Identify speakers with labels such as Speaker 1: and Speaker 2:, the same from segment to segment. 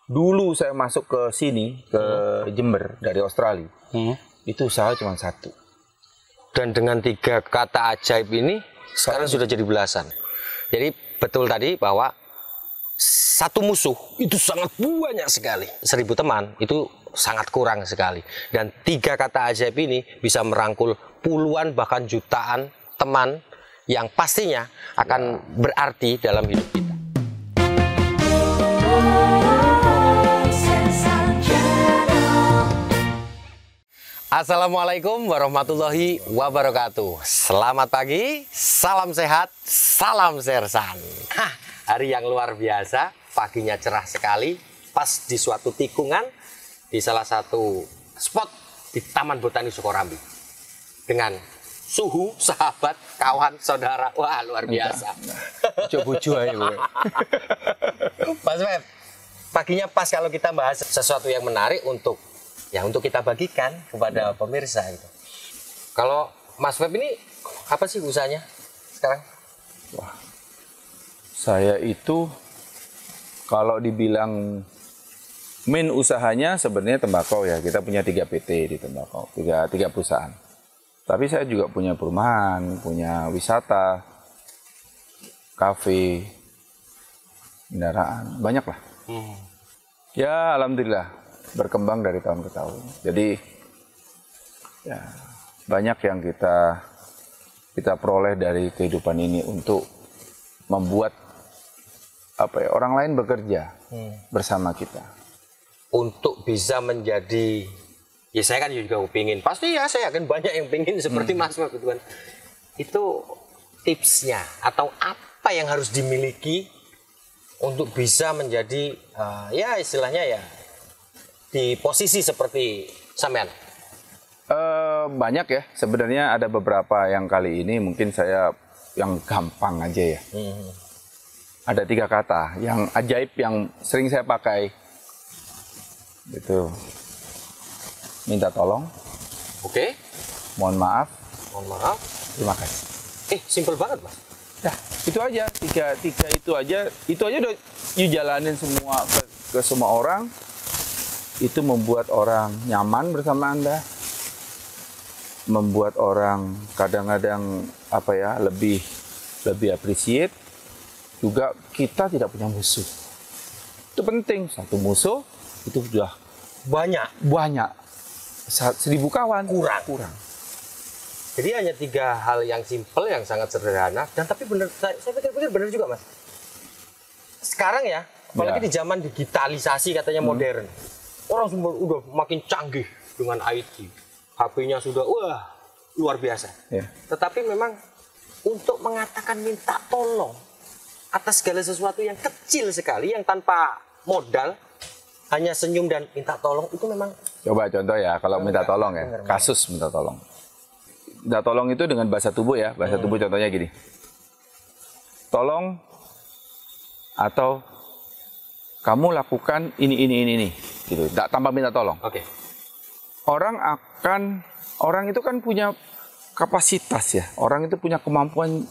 Speaker 1: Dulu saya masuk ke sini, ke Jember dari Australia, itu usaha cuma satu.
Speaker 2: Dan dengan 3 kata ajaib ini, sekarang sudah jadi belasan. Jadi betul tadi bahwa satu musuh itu sangat banyak sekali. 1000 teman itu sangat kurang sekali. Dan 3 kata ajaib ini bisa merangkul puluhan bahkan jutaan teman yang pastinya akan berarti dalam hidup kita. Assalamualaikum warahmatullahi wabarakatuh. Selamat pagi, salam sehat, salam sersan. Hari yang luar biasa, paginya cerah sekali, pas di suatu tikungan di salah satu spot di Taman Botani Sukorambi. Dengan suhu, sahabat, kawan, saudara, wah luar biasa.
Speaker 1: Coba aja, Bu.
Speaker 2: Mas Feb, paginya pas kalau kita bahas sesuatu yang menarik untuk kita bagikan kepada pemirsa gitu. Kalau Mas Feb ini apa sih usahanya sekarang?
Speaker 1: Wah, saya itu kalau dibilang main usahanya sebenarnya tembakau ya. Kita punya 3 PT di tembakau, tiga perusahaan. Tapi saya juga punya perumahan, punya wisata, kafe, kendaraan, banyak lah. Ya alhamdulillah berkembang dari tahun ke tahun. Jadi ya banyak yang kita peroleh dari kehidupan ini untuk membuat orang lain bekerja bersama kita.
Speaker 2: Untuk bisa menjadi, ya saya kan juga pingin, pasti ya saya akan banyak yang pingin seperti Mas Feb gitu kan. Itu tipsnya atau apa yang harus dimiliki untuk bisa menjadi ya istilahnya ya di posisi seperti sampean?
Speaker 1: Banyak ya, sebenarnya ada beberapa yang kali ini mungkin saya yang gampang aja ya. Ada 3 kata yang ajaib yang sering saya pakai. Itu minta tolong.
Speaker 2: Oke.
Speaker 1: Mohon maaf.
Speaker 2: Mohon maaf.
Speaker 1: Terima kasih.
Speaker 2: Simpel banget, Mas.
Speaker 1: Nah, itu aja. Tiga itu aja udah jalanin semua ke semua orang. Itu membuat orang nyaman bersama Anda, membuat orang kadang-kadang lebih appreciate. Juga kita tidak punya musuh. Itu penting. Satu musuh itu sudah banyak. 1000 kawan kurang.
Speaker 2: Jadi hanya 3 hal yang simpel, yang sangat sederhana, dan tapi benar, saya pikir-pikir benar juga, Mas. Sekarang ya, apalagi di zaman digitalisasi katanya modern. Orang semua udah makin canggih dengan IT. HP-nya sudah luar biasa.
Speaker 1: Ya.
Speaker 2: Tetapi memang untuk mengatakan minta tolong atas segala sesuatu yang kecil sekali, yang tanpa modal, hanya senyum dan minta tolong, itu memang...
Speaker 1: Coba contoh ya, kalau minta tolong ya, kasus minta tolong. Minta tolong itu dengan bahasa tubuh ya, bahasa tubuh contohnya gini. Tolong atau kamu lakukan ini. Gitu, tanpa minta tolong.
Speaker 2: Oke.
Speaker 1: Orang itu kan punya kapasitas ya. Orang itu punya kemampuan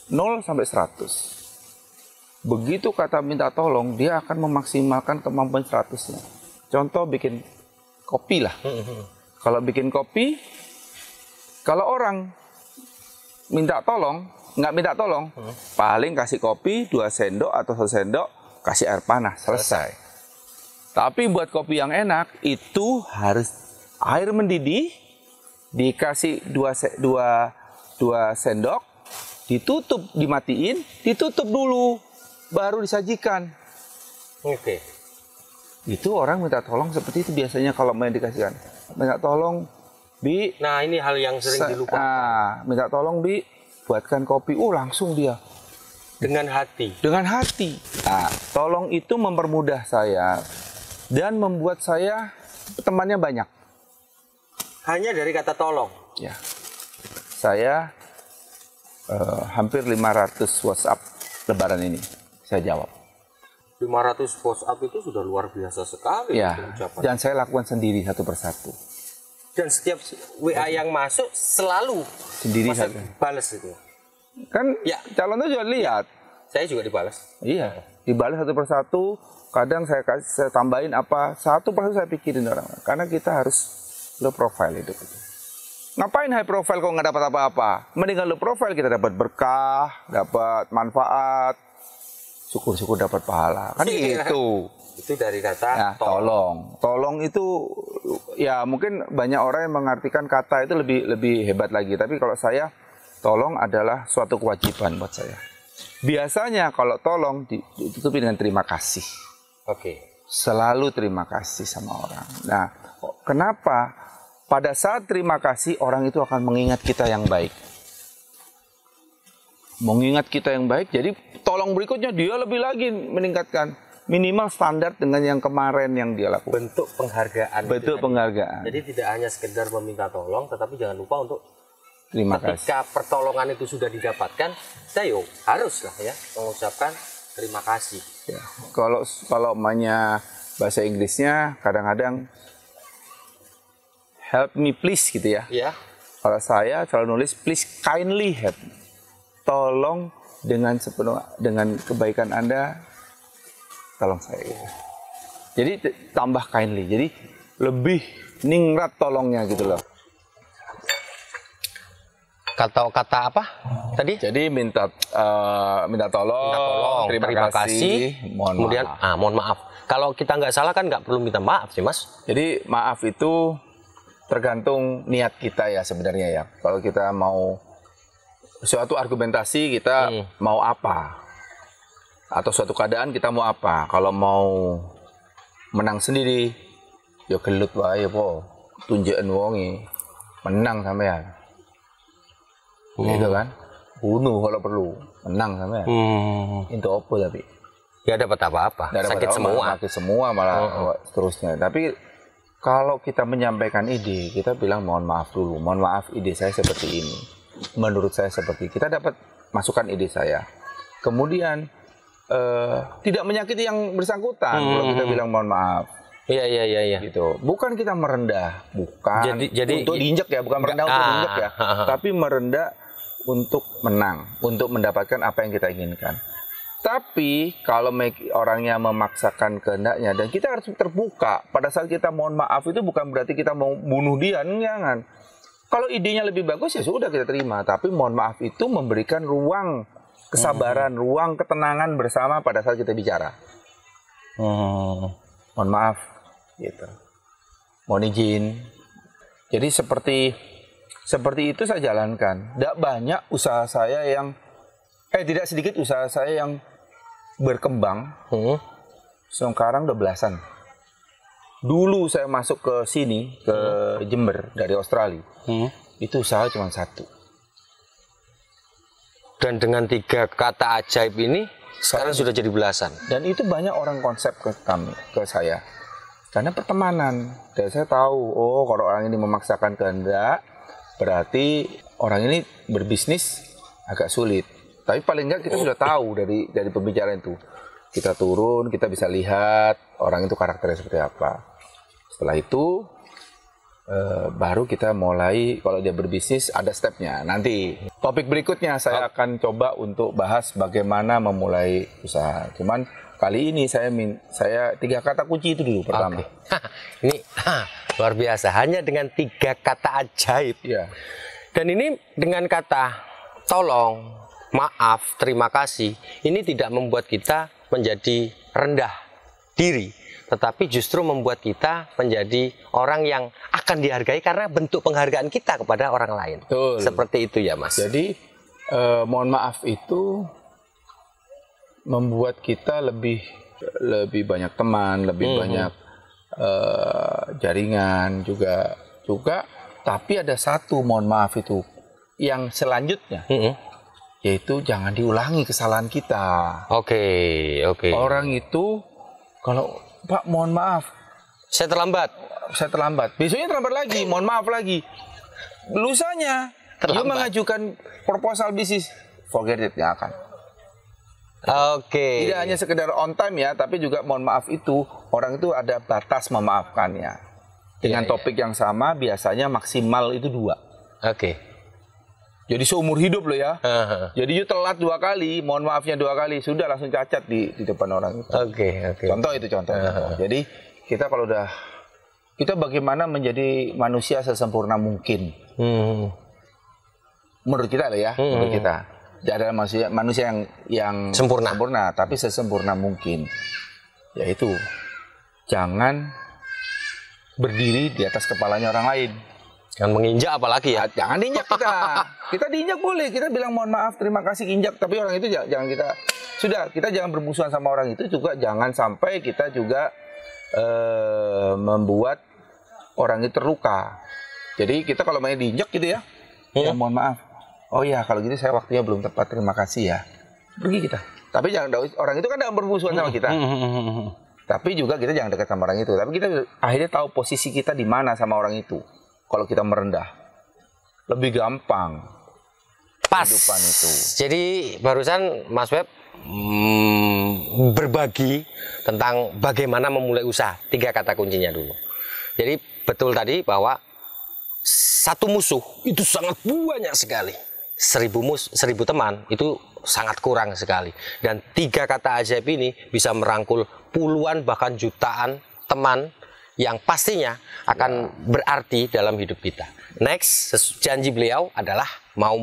Speaker 1: 0 sampai 100. Begitu kata minta tolong, dia akan memaksimalkan kemampuan 100-nya. Contoh bikin kopi lah. Kalau bikin kopi, kalau orang nggak minta tolong, paling kasih kopi 2 sendok atau 1 sendok, kasih air panas, selesai. Tapi buat kopi yang enak, itu harus air mendidih, dikasih 2 sendok, ditutup, dimatiin, ditutup dulu, baru disajikan.
Speaker 2: Oke.
Speaker 1: Itu orang minta tolong seperti itu biasanya kalau mau dikasihkan. Minta tolong, Bi.
Speaker 2: Nah ini hal yang sering dilupakan.
Speaker 1: Minta tolong, Bi, buatkan kopi. Langsung dia.
Speaker 2: Dengan hati.
Speaker 1: Dengan hati. Nah, tolong itu mempermudah saya dan membuat saya temannya banyak.
Speaker 2: Hanya dari kata tolong?
Speaker 1: Ya. Saya hampir 500 WhatsApp lebaran ini saya jawab.
Speaker 2: 500 WhatsApp itu sudah luar biasa sekali.
Speaker 1: Ya, dan saya lakukan sendiri satu persatu.
Speaker 2: Dan setiap WA yang masuk selalu
Speaker 1: sendiri
Speaker 2: satu balas itu.
Speaker 1: Kan ya, calonnya juga lihat.
Speaker 2: Saya juga dibalas.
Speaker 1: Iya, dibalas satu persatu. kadang saya tambahin apa, satu persatu saya pikirin orang. Karena kita harus low profile hidup itu. Ngapain high profile kalau nggak dapat apa-apa? Mendingan low profile kita dapat berkah, dapat manfaat, syukur-syukur dapat pahala. Kan gitu.
Speaker 2: Itu dari kata
Speaker 1: Nah, tolong. Tolong itu ya mungkin banyak orang yang mengartikan kata itu lebih hebat lagi. Tapi kalau saya, tolong adalah suatu kewajiban buat saya. Biasanya kalau tolong ditutupi dengan terima kasih.
Speaker 2: Oke.
Speaker 1: Selalu terima kasih sama orang. Nah, kenapa? Pada saat terima kasih, orang itu akan mengingat kita yang baik. Mengingat kita yang baik, jadi tolong berikutnya dia lebih lagi meningkatkan. Minimal standar dengan yang kemarin yang dia lakukan.
Speaker 2: Bentuk penghargaan.
Speaker 1: Bentuk penghargaan.
Speaker 2: Jadi tidak hanya sekedar meminta tolong, tetapi jangan lupa untuk
Speaker 1: Terima kasih.
Speaker 2: ketika pertolongan itu sudah didapatkan, saya haruslah ya mengucapkan terima kasih.
Speaker 1: Ya. Kalau namanya bahasa Inggrisnya kadang-kadang help me please gitu ya.
Speaker 2: Ya.
Speaker 1: Kalau saya selalu nulis please kindly help. Tolong dengan kebaikan Anda, tolong saya. Jadi tambah kindly. Jadi lebih ningrat tolongnya gitu loh.
Speaker 2: Kata apa tadi?
Speaker 1: Jadi minta tolong, terima kasih,
Speaker 2: kemudian
Speaker 1: maaf.
Speaker 2: mohon maaf. Kalau kita nggak salah kan nggak perlu minta maaf sih, Mas.
Speaker 1: Jadi maaf itu tergantung niat kita ya sebenarnya ya. Kalau kita mau suatu argumentasi kita mau apa, atau suatu keadaan kita mau apa. Kalau mau menang sendiri, ya gelut wae po, tunjukin wongi, menang sampean. Gitu kan? Bunuh kalau perlu, menang sampean. Itu opo tapi.
Speaker 2: Ya dapat apa-apa. Sakit semua.
Speaker 1: Sakit semua malah seterusnya. Tapi kalau kita menyampaikan ide, kita bilang mohon maaf dulu. Mohon maaf ide saya seperti ini. Menurut saya seperti kita dapat masukan ide saya. Kemudian tidak menyakiti yang bersangkutan kalau kita bilang mohon maaf.
Speaker 2: Iya.
Speaker 1: Gitu. Bukan kita merendah, bukan
Speaker 2: Jadi
Speaker 1: untuk diinjak ya, bukan merendah untuk diinjak ya. Tapi merendah untuk menang, untuk mendapatkan apa yang kita inginkan. Tapi kalau orangnya memaksakan kehendaknya dan kita harus terbuka. Pada saat kita mohon maaf itu bukan berarti kita mau bunuh dia, jangan. Kalau idenya lebih bagus ya sudah kita terima. Tapi mohon maaf itu memberikan ruang kesabaran, ruang ketenangan bersama pada saat kita bicara. Mohon maaf, gitu. Mohon izin. Jadi seperti itu saya jalankan. Tidak banyak usaha saya yang tidak sedikit usaha saya yang berkembang. Sekarang udah belasan. Dulu saya masuk ke sini, ke Jember dari Australia. Itu usaha cuma satu.
Speaker 2: Dan dengan 3 kata ajaib ini sekarang sudah jadi belasan.
Speaker 1: Dan itu banyak orang konsep ke saya. Karena pertemanan. Dan saya tahu, oh kalau orang ini memaksakan kehendak, berarti orang ini berbisnis agak sulit. Tapi paling enggak kita sudah tahu dari pembicaraan itu. Kita turun, kita bisa lihat orang itu karakternya seperti apa. Setelah itu baru kita mulai, kalau dia berbisnis ada stepnya. Nanti topik berikutnya saya akan coba untuk bahas bagaimana memulai usaha. Cuman kali ini saya 3 kata kunci itu dulu pertama.
Speaker 2: Ini luar biasa, hanya dengan 3 kata ajaib.
Speaker 1: Ya.
Speaker 2: Dan ini dengan kata tolong, maaf, terima kasih, ini tidak membuat kita menjadi rendah diri, tetapi justru membuat kita menjadi orang yang akan dihargai karena bentuk penghargaan kita kepada orang lain.
Speaker 1: Betul.
Speaker 2: Seperti itu ya, Mas.
Speaker 1: Jadi mohon maaf itu membuat kita lebih banyak teman, lebih banyak jaringan juga. Tapi ada satu mohon maaf itu yang selanjutnya, yaitu jangan diulangi kesalahan kita.
Speaker 2: Oke.
Speaker 1: Orang itu kalau Pak mohon maaf,
Speaker 2: saya terlambat.
Speaker 1: Besoknya terlambat lagi, mohon maaf lagi. Lusanya dia mengajukan proposal bisnis, forget it, nggak akan.
Speaker 2: Oke.
Speaker 1: Tidak hanya sekedar on time ya, tapi juga mohon maaf itu orang itu ada batas memaafkannya. Dengan topik yang sama biasanya maksimal itu 2.
Speaker 2: Oke.
Speaker 1: Jadi seumur hidup loh ya. Jadi you telat 2 kali, mohon maafnya 2 kali, sudah langsung cacat di depan orang itu.
Speaker 2: Oke.
Speaker 1: Contoh itu contoh. Jadi kita kalau udah, kita bagaimana menjadi manusia sesempurna mungkin. Menurut kita loh ya, menurut kita. Tidak ada manusia yang sempurna, tapi sesempurna mungkin. Yaitu jangan berdiri di atas kepalanya orang lain.
Speaker 2: Jangan menginjak apalagi ya.
Speaker 1: Jangan diinjak kita. Kita diinjak boleh, kita bilang mohon maaf, terima kasih injak, tapi orang itu jangan kita, sudah, kita jangan bermusuhan sama orang itu juga, jangan sampai kita juga membuat orang itu terluka. Jadi kita kalau main diinjak gitu ya, ya mohon maaf. Oh ya, kalau gitu saya waktunya belum tepat, terima kasih ya. Pergi kita. Tapi jangan, orang itu kan tidak bermusuhan sama kita. Tapi juga kita jangan dekat sama orang itu. Tapi kita akhirnya tahu posisi kita di mana sama orang itu. Kalau kita merendah, lebih gampang.
Speaker 2: Pas.
Speaker 1: Kehidupan itu.
Speaker 2: Jadi barusan Mas Web berbagi tentang bagaimana memulai usaha. 3 kata kuncinya dulu. Jadi betul tadi bahwa satu musuh itu sangat banyak sekali. 1000 teman itu sangat kurang sekali. Dan 3 kata ajaib ini bisa merangkul puluhan bahkan jutaan teman yang pastinya akan berarti dalam hidup kita. Next, janji beliau adalah mau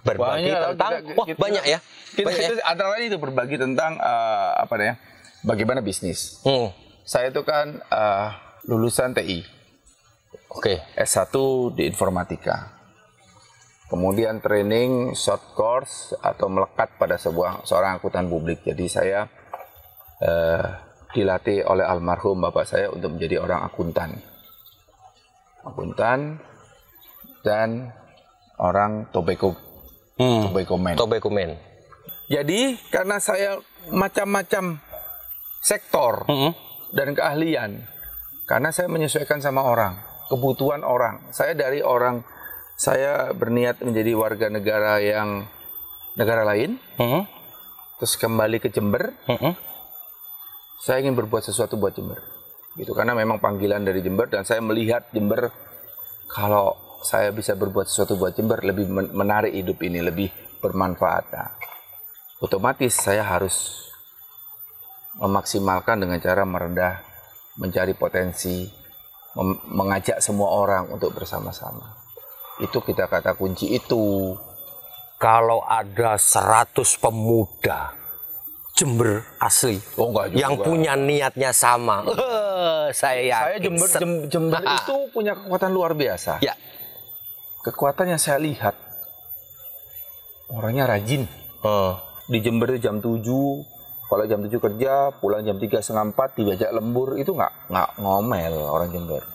Speaker 2: berbagi tentang banyak ya.
Speaker 1: Kita antara lain itu berbagi tentang bagaimana bisnis. Saya itu kan lulusan TI.
Speaker 2: Oke.
Speaker 1: S1 di informatika. Kemudian training short course atau melekat pada seorang akuntan publik. Jadi saya dilatih oleh almarhum bapak saya untuk menjadi orang akuntan dan orang tobacco man. Jadi karena saya macam-macam sektor dan keahlian, karena saya menyesuaikan sama orang, kebutuhan orang. Saya berniat menjadi warga negara lain, terus kembali ke Jember. Saya ingin berbuat sesuatu buat Jember, gitu. Karena memang panggilan dari Jember dan saya melihat Jember, kalau saya bisa berbuat sesuatu buat Jember lebih menarik hidup ini, lebih bermanfaat. Nah, otomatis saya harus memaksimalkan dengan cara merendah, mencari potensi, mengajak semua orang untuk bersama-sama. Itu kita kata kunci itu.
Speaker 2: Kalau ada 100 pemuda Jember asli yang punya niatnya sama, saya yakin.
Speaker 1: Jember itu punya kekuatan luar biasa.
Speaker 2: Ya.
Speaker 1: Kekuatan yang saya lihat, orangnya rajin. Di Jember jam 7, kalau jam 7 kerja, pulang jam 3, setengah 4, diajak lembur, itu nggak ngomel orang Jember.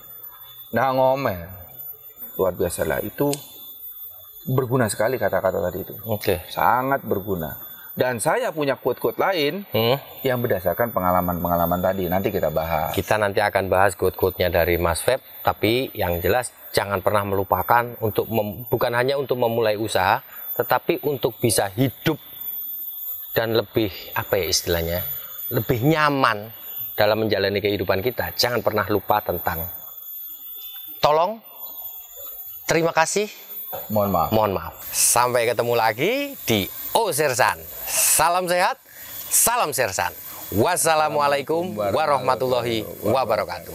Speaker 1: Nah, ngomel. Luar biasa lah, itu berguna sekali kata-kata tadi itu. Sangat berguna. Dan saya punya quote-quote lain yang berdasarkan pengalaman-pengalaman tadi. Nanti kita bahas.
Speaker 2: Kita nanti akan bahas quote-quote-nya dari Mas Web. Tapi yang jelas jangan pernah melupakan untuk bukan hanya untuk memulai usaha, tetapi untuk bisa hidup dan lebih lebih nyaman dalam menjalani kehidupan kita. Jangan pernah lupa tentang terima kasih. Mohon maaf. Sampai ketemu lagi di Sersan. Salam sehat, salam Sersan. Wassalamualaikum warahmatullahi wabarakatuh.